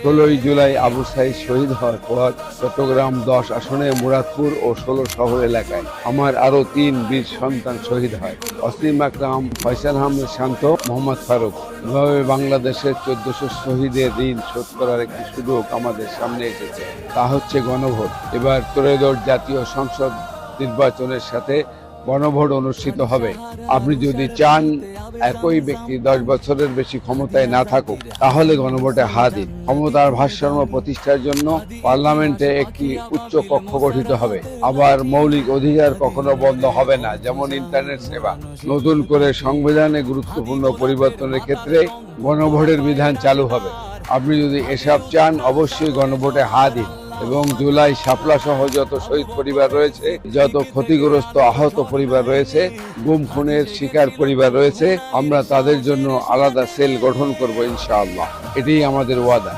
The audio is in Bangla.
16 জুলাই আবু সাইদ শহীদ হওয়ার পর চট্টগ্রাম 10 আসনে মুরাদপুর ও 16 শহর এলাকায় আমার আরো 3 বীর সন্তান শহীদ হয়। অসীম আকরাম, ফয়সাল আহমেদ শান্ত, মোহাম্মদ ফারুক। এভাবে বাংলাদেশের 1400 শহীদের ঋণ শোধ করার একটি সুযোগ আমাদের সামনে এসেছে, তা হচ্ছে গণভোট। এবার ত্রয়োদশ জাতীয় সংসদ নির্বাচনের সাথে গণভোট অনুষ্ঠিত হবে। আপনি যদি চান একই ব্যক্তি 10 বছরের বেশি ক্ষমতায় না থাকুক, তাহলে গণভোটে হা দিন। ক্ষমতার ভারসাম্য প্রতিষ্ঠার জন্য পার্লামেন্টে একটি উচ্চ কক্ষ গঠিত হবে। আবার মৌলিক অধিকার কখনো বন্ধ হবে না, যেমন ইন্টারনেট সেবা। নতুন করে সংবিধানে গুরুত্বপূর্ণ পরিবর্তনের ক্ষেত্রে গণভোটের বিধান চালু হবে। আপনি যদি এসব চান, অবশ্যই গণভোটে হা দিন এবং জুলাই শাপলা সহ যত শহীদ পরিবার রয়েছে, যত ক্ষতিগ্রস্ত আহত পরিবার রয়েছে, গুম খুনের শিকার পরিবার রয়েছে, আমরা তাদের জন্য আলাদা সেল গঠন করব ইনশাআল্লাহ। এটাই আমাদের ওয়াদা।